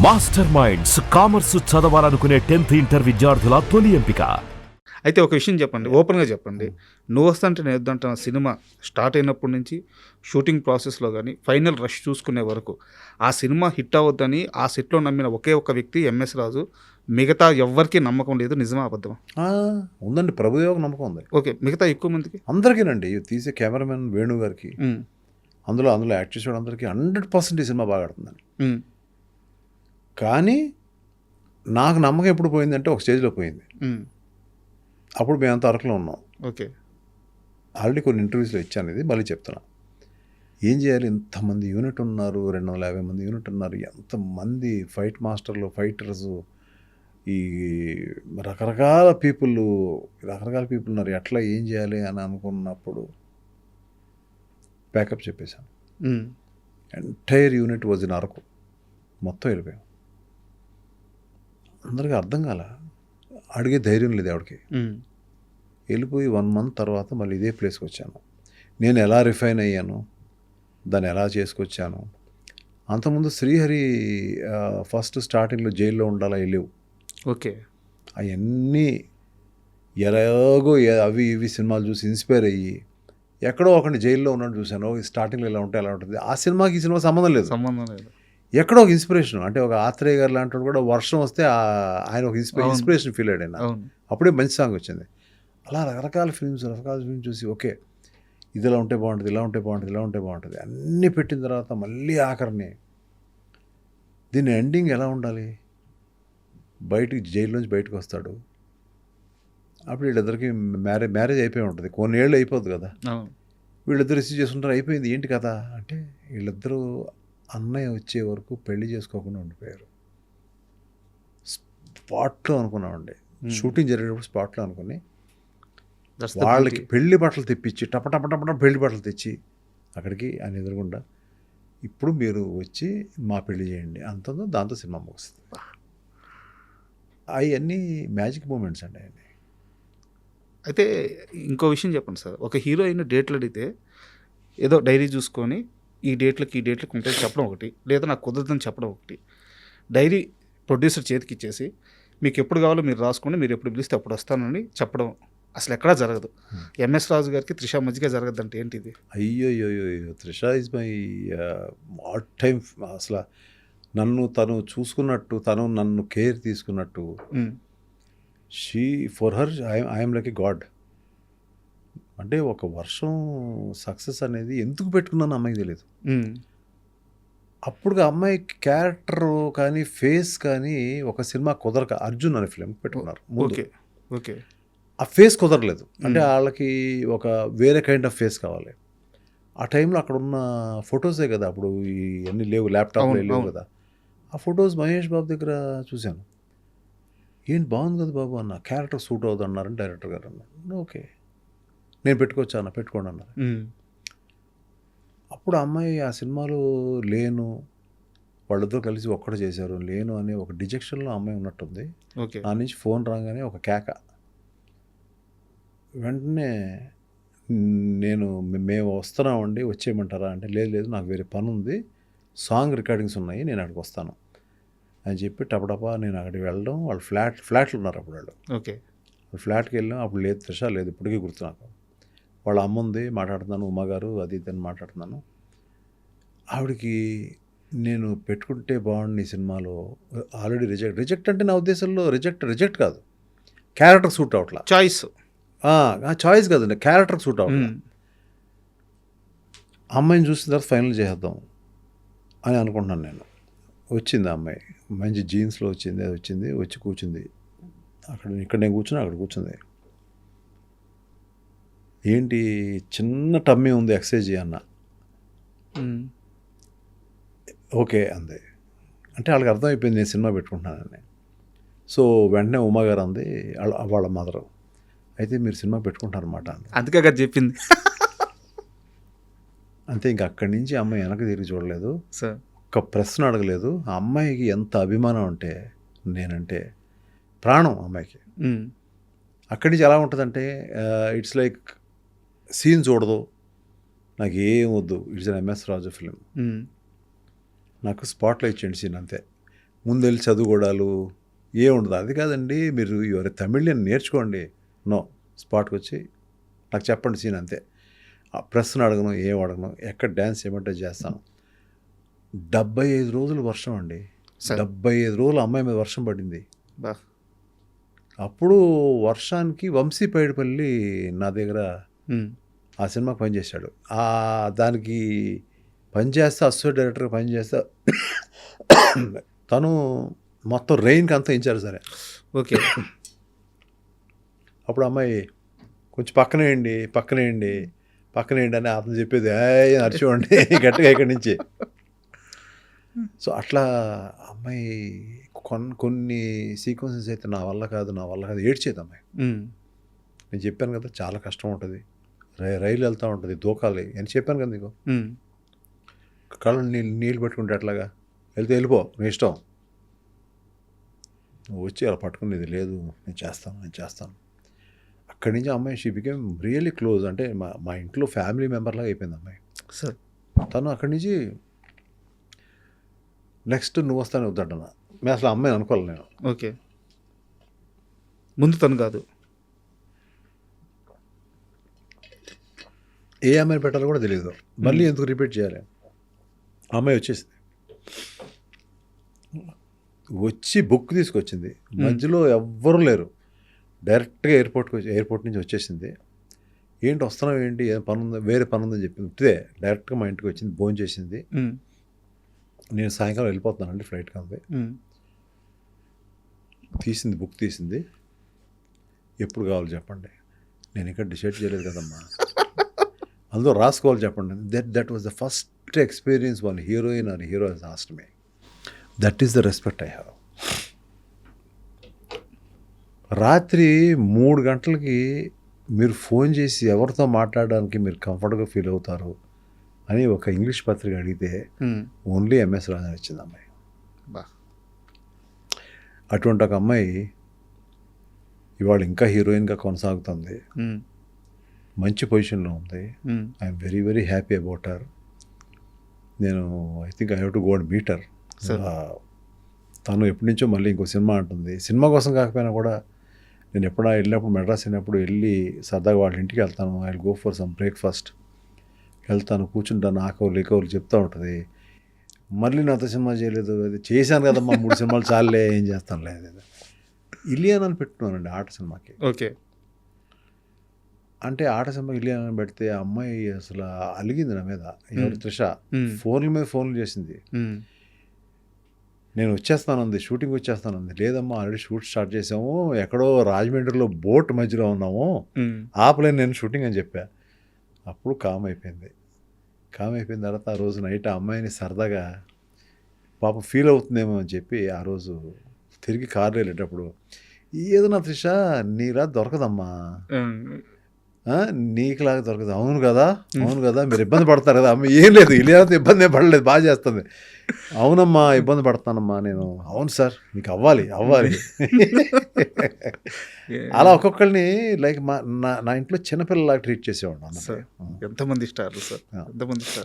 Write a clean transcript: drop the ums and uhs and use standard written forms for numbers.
Master minds commerce చదవాలనుకునే 10th inter విద్యార్థుల తొలి ఎంపిక. అయితే ఒక విషయం చెప్పండి, ఓపెన్గా చెప్పండి. నువ్వు వస్తుంటే నేను వద్దంట సినిమా స్టార్ట్ అయినప్పటి నుంచి షూటింగ్ ప్రాసెస్లో కానీ ఫైనల్ రష్ చూసుకునే వరకు ఆ సినిమా హిట్ అవ్వద్దని ఆ సెట్లో నమ్మిన ఒకే ఒక్క వ్యక్తి ఎంఎస్ రాజు. మిగతా ఎవ్వరికీ నమ్మకం లేదు. నిజమా అబద్ధమా? ఉందండి, ప్రభుదేవకు నమ్మకం ఉంది. ఓకే, మిగతా ఎక్కువ మందికి అందరికీనండి. తీసే కెమెరామెన్ వేణు గారికి, అందులో యాక్ట్ చేసేవాడు అందరికీ 100% ఈ సినిమా బాగా ఆడుతుందండి. కానీ నాకు నమ్మకం ఎప్పుడు పోయిందంటే ఒక స్టేజ్లో పోయింది. అప్పుడు మేమంతా అరకులో ఉన్నాం. ఓకే, ఆల్రెడీ కొన్ని ఇంటర్వ్యూస్లో ఇచ్చాను, ఇది మళ్ళీ చెప్తున్నా. ఏం చేయాలి, ఇంతమంది యూనిట్ ఉన్నారు, 250 మంది యూనిట్ ఉన్నారు, ఎంతమంది ఫైట్ మాస్టర్లు, ఫైటర్స్, ఈ రకరకాల పీపుల్ ఉన్నారు, ఎట్లా ఏం చేయాలి అని అనుకున్నప్పుడు బ్యాకప్ చెప్పేశాను. Entire unit was in Araku, మొత్తం వెళ్ళిపోయాం. అందరికీ అర్థం కాల, అడిగే ధైర్యం లేదు ఆవిడకి. వెళ్ళిపోయి 1 month తర్వాత మళ్ళీ ఇదే ప్లేస్కి వచ్చాను. నేను ఎలా రిఫైన్ అయ్యాను, దాన్ని ఎలా చేసుకొచ్చాను. అంతకుముందు శ్రీహరి ఫస్ట్ స్టార్టింగ్లో జైల్లో ఉండాలా వెళ్ళేవు. ఓకే, అవన్నీ ఎలాగో అవి ఇవి సినిమాలు చూసి ఇన్స్పైర్ అయ్యి ఎక్కడో ఒకటి జైల్లో ఉన్నట్టు చూశాను. స్టార్టింగ్లో ఎలా ఉంటే ఎలా ఉంటుంది. ఆ సినిమాకి ఈ సినిమా సంబంధం లేదు. ఎక్కడో ఒక ఇన్స్పిరేషన్, అంటే ఒక ఆత్రేయ గారు లాంటి కూడా వర్షం వస్తే ఆయన ఒక ఇన్స్పిరేషన్ ఫీల్ అయ్యాడు. అప్పుడే మంచి సాంగ్ వచ్చింది. అలా రకరకాల ఫిల్మ్స్ చూసి ఓకే ఇది ఇలా ఉంటే బాగుంటుంది, ఇలా ఉంటే బాగుంటుంది, ఇలా ఉంటే బాగుంటుంది అన్నీ పెట్టిన తర్వాత మళ్ళీ ఆఖరిని దీని ఎండింగ్ ఎలా ఉండాలి. జైల్లోంచి బయటకు వస్తాడు. అప్పుడు వీళ్ళిద్దరికి మ్యారేజ్ అయిపోయి ఉంటుంది, కొన్ని ఏళ్ళు అయిపోద్ది కదా. వీళ్ళిద్దరు రిసీవ్ చేసుకుంటారు, అయిపోయింది ఏంటి కదా అంటే వీళ్ళిద్దరూ అన్నయ్య వచ్చే వరకు పెళ్లి చేసుకోకుండా ఉండిపోయారు. స్పాట్లో అనుకున్నామండి, షూటింగ్ జరిగేటప్పుడు స్పాట్లో అనుకుని వాళ్ళకి పెళ్లి బట్టలు తెప్పించి టపటపటపట పెళ్లి బట్టలు తెచ్చి అక్కడికి ఆయన ఎదురుగుండా ఇప్పుడు మీరు వచ్చి మా పెళ్లి చేయండి అంటుందో, దాంతో సినిమా ముగుస్తుంది. అవన్నీ మ్యాజిక్ మూమెంట్స్ అండి ఆయన. అయితే ఇంకో విషయం చెప్పండి సార్, ఒక హీరోయిన్ డేట్లు అడిగితే ఏదో డైరీ చూసుకొని ఈ డేట్లకి ఉంటుంది చెప్పడం ఒకటి, లేదా నాకు కుదరదని చెప్పడం ఒకటి. డైరీ ప్రొడ్యూసర్ చేతికి ఇచ్చేసి మీకు ఎప్పుడు కావాలో మీరు రాసుకోండి, మీరు ఎప్పుడు పిలిస్తే అప్పుడు వస్తానని చెప్పడం అసలు ఎక్కడా జరగదు. ఎంఎస్ రాజు గారికి త్రిష మధ్యగా జరగదు అంటే ఏంటి ఇది? అయ్యో, Trisha is my all time. అసలు తను చూసుకున్నట్టు, తను నన్ను కేర్ తీసుకున్నట్టు, for her I'm like a God. అంటే ఒక వర్షం సక్సెస్ అనేది ఎందుకు పెట్టుకున్నాను అమ్మాయికి తెలియదు. అప్పుడు అమ్మాయికి క్యారెక్టర్ కానీ ఫేస్ కానీ ఒక సినిమా కుదరక అర్జున్ అనే ఫిలిం పెట్టుకున్నారు. ఓకే, ఆ ఫేస్ కుదరలేదు. అంటే వాళ్ళకి ఒక వేరే కైండ్ ఆఫ్ ఫేస్ కావాలి. ఆ టైంలో అక్కడ ఉన్న ఫొటోసే కదా, అప్పుడు ఇవన్నీ లేవు, ల్యాప్టాప్లో లేవు కదా. ఆ ఫొటోస్ మహేష్ బాబు దగ్గర చూశాను. ఏంటి బాగుంది కదా బాబు అన్న, క్యారెక్టర్ సూట్ అవుతుంది అన్నారని డైరెక్టర్ గారు అన్నారు. ఓకే నేను పెట్టుకోవచ్చా అన్న, పెట్టుకోండి అన్నారు. అప్పుడు అమ్మాయి ఆ సినిమాలో లేను, వాళ్ళతో కలిసి ఒక్కడు చేశారు, లేను అనే ఒక డిజెక్షన్లో అమ్మాయి ఉన్నట్టుంది. నా నుంచి ఫోన్ రాగానే ఒక కేక. వెంటనే మేము వస్తున్నామండి, వచ్చేయమంటారా అంటే లేదు నాకు వేరే పని ఉంది, సాంగ్ రికార్డింగ్స్ ఉన్నాయి, నేను అక్కడికి వస్తాను అని చెప్పి టపటపా నేను అక్కడికి వెళ్ళడం. వాళ్ళు ఫ్లాట్లు ఉన్నారు అప్పుడు వాళ్ళు. ఓకే, ఫ్లాట్కి వెళ్ళాం. అప్పుడు లేదు త్రిష లేదు, ఇప్పటికీ గుర్తు నాకు. వాళ్ళ అమ్మ ఉంది, మాట్లాడుతున్నాను, ఉమ్మగారు అది ఇది అని మాట్లాడుతున్నాను. ఆవిడకి నేను పెట్టుకుంటే బాగుండి ఈ సినిమాలో ఆల్రెడీ రిజెక్ట్ అంటే నా ఉద్దేశంలో రిజెక్ట్ కాదు, క్యారెక్టర్ సూట్ అవట్లా. చాయిస్ కాదండి, క్యారెక్టర్ సూట్ అవట్లా. అమ్మాయిని చూసిన తర్వాత ఫైనల్ చేద్దాం అని అనుకుంటున్నాను నేను. వచ్చింది అమ్మాయి, మంచి జీన్స్లో వచ్చింది, వచ్చి కూర్చుంది ఇక్కడ నేను కూర్చున్నా, అక్కడ కూర్చుంది. ఏంటి చిన్న టమ్మీ ఉంది, ఎక్సర్సైజ్ అన్న. ఓకే అంది. అంటే వాళ్ళకి అర్థమైపోయింది నేను సినిమా పెట్టుకుంటున్నానని. సో వెంటనే ఉమ్మగారు అంది, వాళ్ళ మదరు, అయితే మీరు సినిమా పెట్టుకుంటారన్నమాట అంది. అందుకే కదా చెప్పింది. అంతే, ఇంక అక్కడి నుంచి అమ్మాయి వెనక్కి తిరిగి చూడలేదు, సార్ ఒక్క ప్రశ్న అడగలేదు. ఆ అమ్మాయికి ఎంత అభిమానం అంటే, నేనంటే ప్రాణం అమ్మాయికి. అక్కడి నుంచి ఎలా ఉంటుందంటే ఇట్స్ లైక్ సీన్ చూడదు, నాకు ఏం వద్దు, it's an MS Raju film, నాకు స్పాట్లో ఇచ్చేయండి సీన్ అంతే. ముందెళ్ళి చదువుకోవడాలు ఏ ఉండదు. అది కాదండి, మీరు ఎవరి తమిళని నేర్చుకోండి. నో, స్పాట్కి వచ్చి నాకు చెప్పండి సీన్, అంతే. ఆ ప్రశ్న అడగను, ఏం అడగను, ఎక్కడ డ్యాన్స్ చేయమంటే చేస్తాను. 75 రోజులు వర్షం అండి. 75 రోజులు అమ్మాయి మీద వర్షం పడింది. బా. అప్పుడు వర్షానికి వంశీ పైడిపల్లి నా దగ్గర ఆ సినిమాకి పనిచేశాడు. దానికి పనిచేస్తే అసోసియేట్ డైరెక్టర్గా పనిచేస్తే తను మొత్తం రెయిన్కి అంతా ఇచ్చారు సరే. ఓకే. అప్పుడు అమ్మాయి కొంచెం పక్కనేయండి అని అతను చెప్పేది నడిచివ్వండి గట్టిగా ఇక్కడి నుంచి. సో అట్లా అమ్మాయి కొన్ని సీక్వెన్సెస్ అయితే నా వల్ల కాదు ఏడ్చేది అమ్మాయి. నేను చెప్పాను కదా చాలా కష్టం ఉంటుంది, రైలు వెళ్తూ ఉంటుంది, దూకాలి అని చెప్పాను కదా నీకు. కళ్ళు నీళ్ళు పెట్టుకుంటే అట్లాగా వెళ్ళిపో, నీ ఇష్టం, నువ్వు వచ్చి అలా పట్టుకునేది లేదు, నేను చేస్తాను. అక్కడి నుంచి అమ్మాయి షీ బికేమ్ రియల్లీ క్లోజ్. అంటే మా ఇంట్లో ఫ్యామిలీ మెంబర్ లాగా అయిపోయింది అమ్మాయి. సార్ తను అక్కడి నుంచి నెక్స్ట్ నువ్వు వస్తానే వద్దన్నా. నేను అసలు అమ్మాయిని అనుకోవాలి నేను. ఓకే. ముందు తను కాదు, ఏ అమ్మాయిని పెట్టాలో కూడా తెలియదు. మళ్ళీ ఎందుకు రిపీట్ చేయాలి. అమ్మాయి వచ్చేసింది, వచ్చి బుక్ తీసుకొచ్చింది. మధ్యలో ఎవ్వరూ లేరు, డైరెక్ట్గా ఎయిర్పోర్ట్ నుంచి వచ్చేసింది. ఏంటి వస్తున్నావు, ఏంటి ఏం పని ఉందా, వేరే పని ఉందని చెప్పింది. ఇదే డైరెక్ట్గా మా ఇంటికి వచ్చింది, భోజనం చేసింది. నేను సాయంకాలం వెళ్ళిపోతున్నానండి ఫ్లైట్కి అంది. తీసింది, బుక్ తీసింది. ఎప్పుడు కావాలి చెప్పండి, నేను ఇంకా డిసైడ్ చేయలేదు కదమ్మా, అందులో రాసుకోవాలి చెప్పండి. That was the first experience one heroine or hero has asked me. That is the respect I have. రాత్రి 3 గంటలకి మీరు ఫోన్ చేసి ఎవరితో మాట్లాడడానికి మీరు కంఫర్ట్గా ఫీల్ అవుతారు అని ఒక ఇంగ్లీష్ పత్రిక అడిగితే ఓన్లీ ఎంఎస్ రాజా ఇచ్చింది అమ్మాయి. అటువంటి ఒక అమ్మాయి ఇవాళ ఇంకా హీరోయిన్గా కొనసాగుతుంది, మంచి పొజిషన్లో ఉంది. I'm very very happy about her. నేను I think I have to go and meet her. తను ఎప్పటి నుంచో మళ్ళీ ఇంకో సినిమా అంటుంది. సినిమా కోసం కాకపోయినా కూడా నేను ఎప్పుడైనా వెళ్ళినప్పుడు, మెడ్రాస్ వెళ్ళినప్పుడు వెళ్ళి సరదాగా వాళ్ళ ఇంటికి వెళ్తాను. I will go for some breakfast, వెళ్తాను, కూర్చుంటాను, ఆకవులు చెప్తూ ఉంటుంది. మళ్ళీ నాతో సినిమా చేయలేదు, అది చేశాను కదమ్మా 3 సినిమాలు చాలే, ఏం చేస్తాను లేదు. ఇలియానా అని పెట్టుకున్నానండి ఆట సినిమాకి. ఓకే. అంటే ఆట సినిమా ఇలియానా అని పెడితే ఆ అమ్మాయి అసలు అలిగింది నా మీద. ఎవరు, త్రిష. ఫోన్ల మీద ఫోన్లు చేసింది. నేను వచ్చేస్తానంది, షూటింగ్ వచ్చేస్తానంది. లేదమ్మా ఆల్రెడీ షూట్ స్టార్ట్ చేసాము, ఎక్కడో రాజమండ్రిలో బోట్ మధ్యలో ఉన్నాము, ఆపలేను నేను షూటింగ్ అని చెప్పా. అప్పుడు కామ్ అయిపోయింది తర్వాత ఆ రోజు నైట్ ఆ అమ్మాయిని సరదాగా పాపం ఫీల్ అవుతుందేమో అని చెప్పి ఆ రోజు తిరిగి కార్లో వెళ్ళేటప్పుడు, ఏదో నా త్రిష నీలా దొరకదమ్మా, నీకులాగా దొరకదు. అవును కదా మీరు ఇబ్బంది పడతారు కదా అమ్మ. ఏం లేదు, ఇలియానాతో ఇబ్బంది ఏం పడలేదు, బాగా చేస్తుంది. అవునమ్మా ఇబ్బంది పడతానమ్మా నేను. అవును సార్ మీకు అవ్వాలి. అలా ఒక్కొక్కరిని లైక్ నా ఇంట్లో చిన్నపిల్లలాగా ట్రీట్ చేసేవాడు. ఎంతమంది స్టార్లు సార్, ఎంతమంది స్టార్.